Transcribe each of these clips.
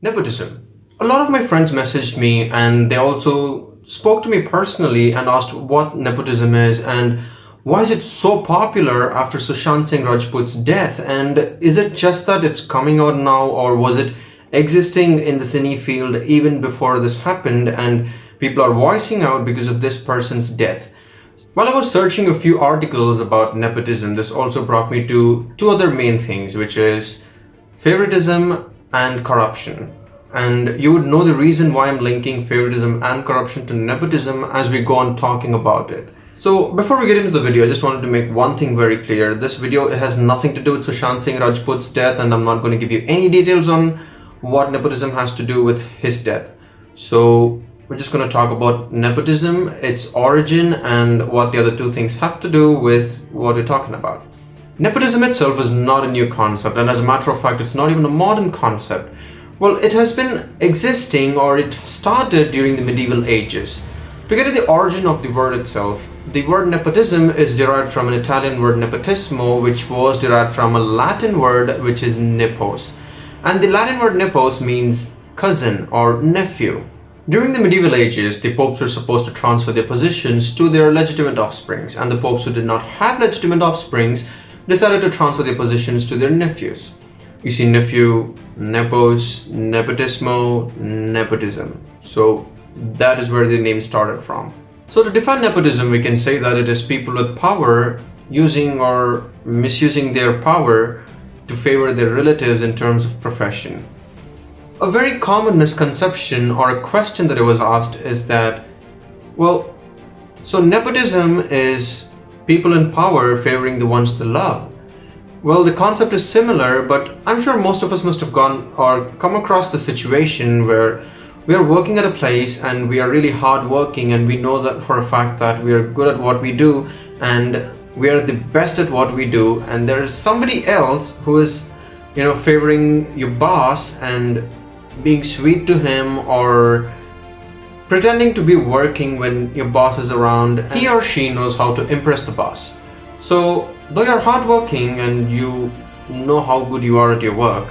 Nepotism. A lot of my friends messaged me and they also spoke to me personally and asked what nepotism is and why is it so popular after Sushant Singh Rajput's death, and is it just that it's coming out now, or was it existing in the cine field even before this happened and people are voicing out because of this person's death? While I was searching a few articles about nepotism, this also brought me to two other main things, which is favoritism and corruption. And you would know the reason why I'm linking favoritism and corruption to nepotism as we go on talking about it. So before we get into the video, I just wanted to make one thing very clear. This video has nothing to do with Sushant Singh Rajput's death, and I'm not going to give you any details on what nepotism has to do with his death. So we're just going to talk about nepotism, its origin, and what the other two things have to do with what we're talking about. Nepotism itself is not a new concept, and as a matter of fact, it's not even a modern concept. Well, it has been existing, or it started during the medieval ages. To get to the origin of the word itself, the word nepotism is derived from an Italian word nepotismo, which was derived from a Latin word which is nepos. And the Latin word nepos means cousin or nephew. During the medieval ages, the popes were supposed to transfer their positions to their legitimate offsprings, and the popes who did not have legitimate offsprings decided to transfer their positions to their nephews. You see, nephew, nepos, nepotismo, nepotism. So that is where the name started from. So to define nepotism, we can say that it is people with power using or misusing their power to favor their relatives in terms of profession. A very common misconception or a question that I was asked is that, well, so nepotism is people in power favoring the ones they love. Well, the concept is similar, but I'm sure most of us must have gone or come across the situation where we are working at a place and we are really hard working, and we know that for a fact that we are good at what we do and we are the best at what we do, and there is somebody else who is, favoring your boss and being sweet to him or pretending to be working when your boss is around, and he or she knows how to impress the boss. So though you're hardworking and you know how good you are at your work,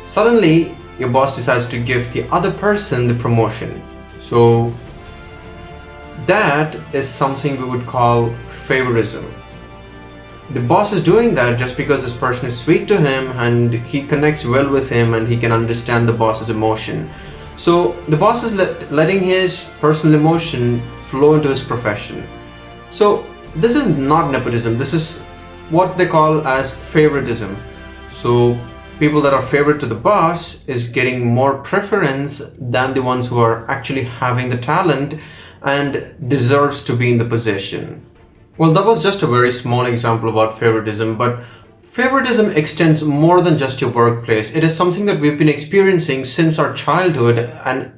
suddenly your boss decides to give the other person the promotion. So that is something we would call favoritism. The boss is doing that just because this person is sweet to him and he connects well with him and he can understand the boss's emotion. So the boss is letting his personal emotion flow into his profession. So this is not nepotism, this is what they call as favoritism. So people that are favorite to the boss is getting more preference than the ones who are actually having the talent and deserves to be in the position. Well, that was just a very small example about favoritism, but favoritism extends more than just your workplace. It is something that we've been experiencing since our childhood and,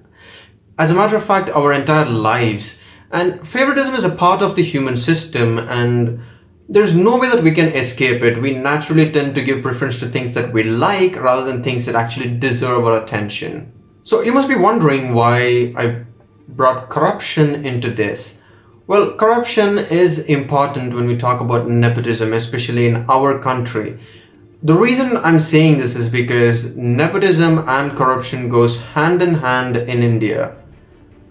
as a matter of fact, our entire lives. And favoritism is a part of the human system, and there's no way that we can escape it. We naturally tend to give preference to things that we like rather than things that actually deserve our attention. So you must be wondering why I brought corruption into this. Well, corruption is important when we talk about nepotism, especially in our country. The reason I'm saying this is because nepotism and corruption goes hand in hand in India.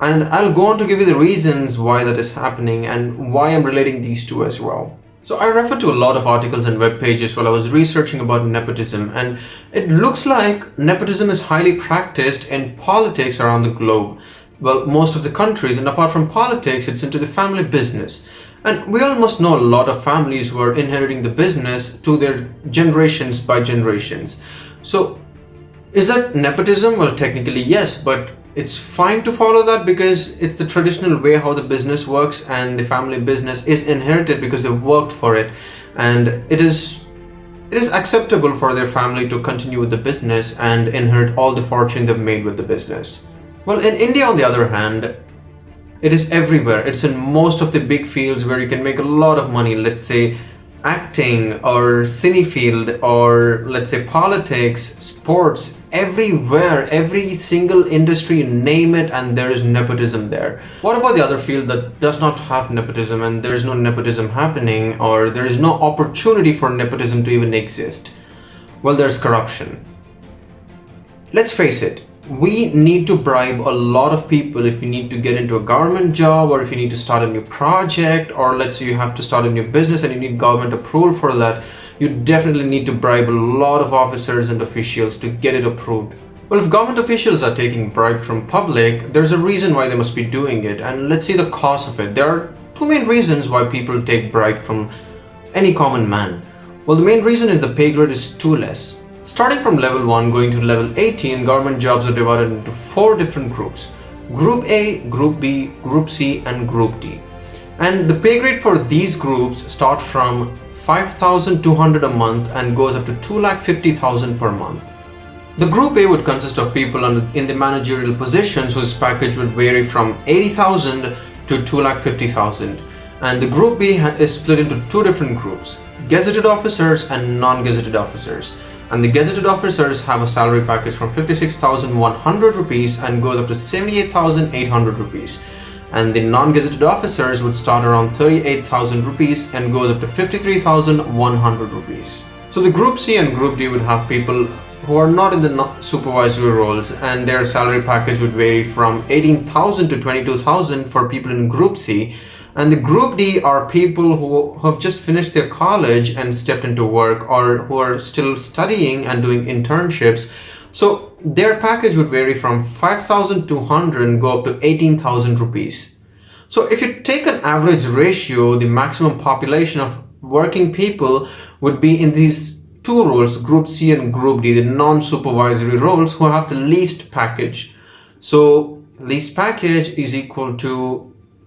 And I'll go on to give you the reasons why that is happening and why I'm relating these two as well. So I referred to a lot of articles and web pages while I was researching about nepotism, and it looks like nepotism is highly practiced in politics around the globe. Well, most of the countries, and apart from politics, it's into the family business. And we all must know a lot of families who are inheriting the business to their generations by generations. So is that nepotism? Well, technically yes, but it's fine to follow that because it's the traditional way how the business works, and the family business is inherited because they've worked for it, and it is acceptable for their family to continue with the business and inherit all the fortune they've made with the business. Well, in India, on the other hand, it is everywhere. It's in most of the big fields where you can make a lot of money. Let's say acting or cine field, or let's say politics, sports, everywhere, every single industry, name it, and there is nepotism there. What about the other field that does not have nepotism and there is no nepotism happening, or there is no opportunity for nepotism to even exist? Well, there's corruption. Let's face it, we need to bribe a lot of people if you need to get into a government job, or if you need to start a new project, or let's say you have to start a new business and you need government approval for that. You definitely need to bribe a lot of officers and officials to get it approved. Well, if government officials are taking bribe from public, there's a reason why they must be doing it, and let's see the cause of it. There are two main reasons why people take bribe from any common man. Well, the main reason is the pay grade is too less. Starting from level 1 going to level 18, government jobs are divided into 4 different groups. Group A, Group B, Group C and Group D. And the pay grade for these groups start from 5,200 a month and goes up to 2,50,000 per month. The Group A would consist of people in the managerial positions whose package would vary from 80,000 to 2,50,000. And the Group B is split into 2 different groups, gazetted officers and non-gazetted officers. And the gazetted officers have a salary package from 56,100 rupees and goes up to 78,800 rupees. And the non-gazetted officers would start around 38,000 rupees and goes up to 53,100 rupees. So the Group C and Group D would have people who are not in the supervisory roles, and their salary package would vary from 18,000 to 22,000 for people in Group C. And the Group D are people who have just finished their college and stepped into work, or who are still studying and doing internships. So their package would vary from 5,200 and go up to 18,000 rupees. So if you take an average ratio, the maximum population of working people would be in these 2 roles, Group C and Group D, the non-supervisory roles, who have the least package. So least package is equal to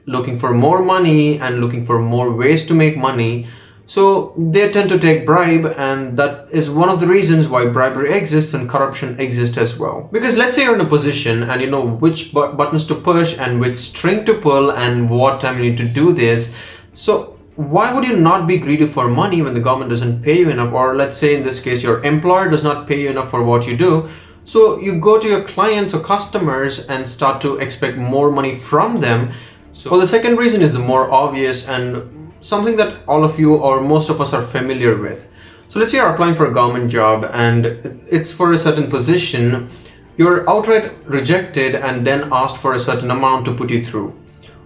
looking for more money and looking for more ways to make money. So they tend to take bribe, and that is one of the reasons why bribery exists and corruption exists as well. Because let's say you're in a position and you know which buttons to push and which string to pull and what time you need to do this. So why would you not be greedy for money when the government doesn't pay you enough? Or let's say in this case your employer does not pay you enough for what you do. So you go to your clients or customers and start to expect more money from them. So the second reason is the more obvious and something that all of you or most of us are familiar with. So let's say you're applying for a government job and it's for a certain position. You're outright rejected and then asked for a certain amount to put you through.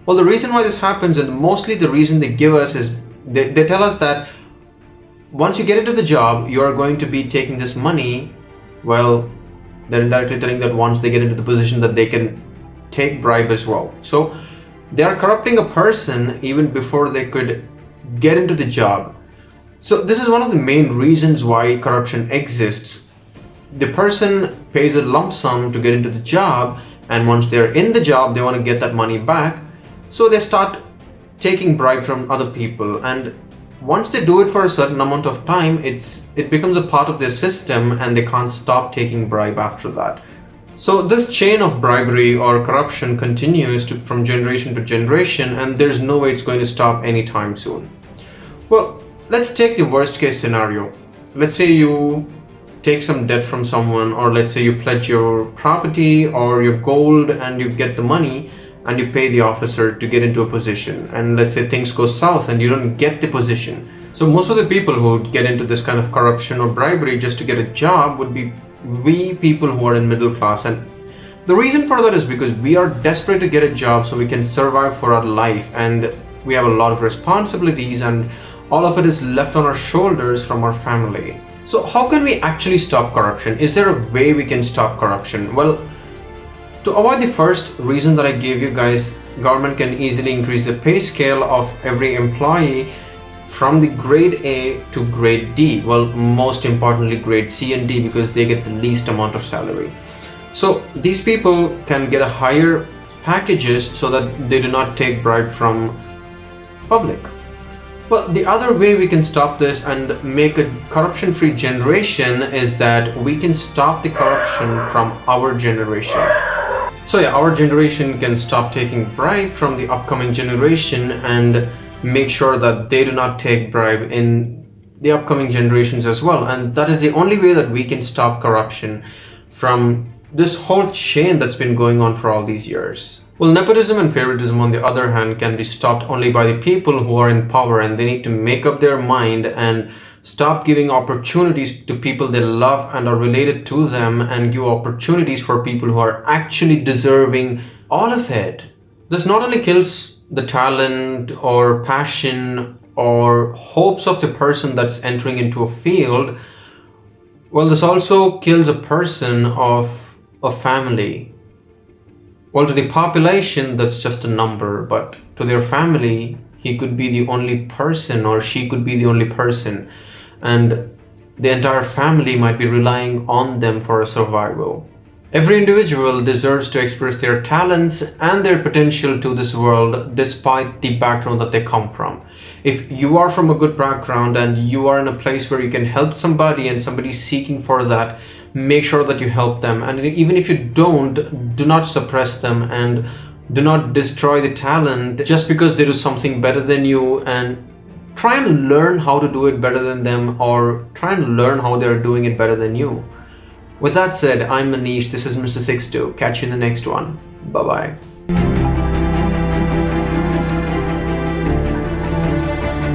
Well, the reason why this happens, and mostly the reason they give us, is they tell us that once you get into the job, you are going to be taking this money. Well, they're indirectly telling that once they get into the position that they can take bribe as well. So they are corrupting a person even before they could get into the job. So this is one of the main reasons why corruption exists. The person pays a lump sum to get into the job, and once they're in the job, they want to get that money back. So they start taking bribe from other people, and once they do it for a certain amount of time, it becomes a part of their system and they can't stop taking bribe after that. So this chain of bribery or corruption continues from generation to generation, and there's no way it's going to stop anytime soon. Well, let's take the worst case scenario. Let's say you take some debt from someone, or let's say you pledge your property or your gold and you get the money and you pay the officer to get into a position, and let's say things go south and you don't get the position. So most of the people who get into this kind of corruption or bribery just to get a job would be we people who are in middle class. And the reason for that is because we are desperate to get a job so we can survive for our life, and we have a lot of responsibilities and all of it is left on our shoulders from our family. So how can we actually stop corruption? Is there a way we can stop corruption? Well, to avoid the first reason that I gave you guys, government can easily increase the pay scale of every employee from the grade A to grade D. Well, most importantly grade C and D, because they get the least amount of salary. So these people can get a higher packages so that they do not take bribe from public. Well, the other way we can stop this and make a corruption-free generation is that we can stop the corruption from our generation. So yeah, our generation can stop taking bribe from the upcoming generation and make sure that they do not take bribe in the upcoming generations as well. And that is the only way that we can stop corruption from this whole chain that's been going on for all these years. Well, nepotism and favoritism, on the other hand, can be stopped only by the people who are in power, and they need to make up their mind and Stop giving opportunities to people they love and are related to them, and give opportunities for people who are actually deserving all of it. This not only kills the talent or passion or hopes of the person that's entering into a field, well, this also kills a person of a family. Well, to the population, that's just a number, but to their family, he could be the only person or she could be the only person, and the entire family might be relying on them for a survival. Every individual deserves to express their talents and their potential to this world despite the background that they come from. If you are from a good background and you are in a place where you can help somebody and somebody's seeking for that, make sure that you help them. And even if you don't, do not suppress them and do not destroy the talent just because they do something better than you, and try and learn how to do it better than them, or try and learn how they're doing it better than you. With that said, I'm Manish, this is Mr. 62. Catch you in the next one. Bye-bye.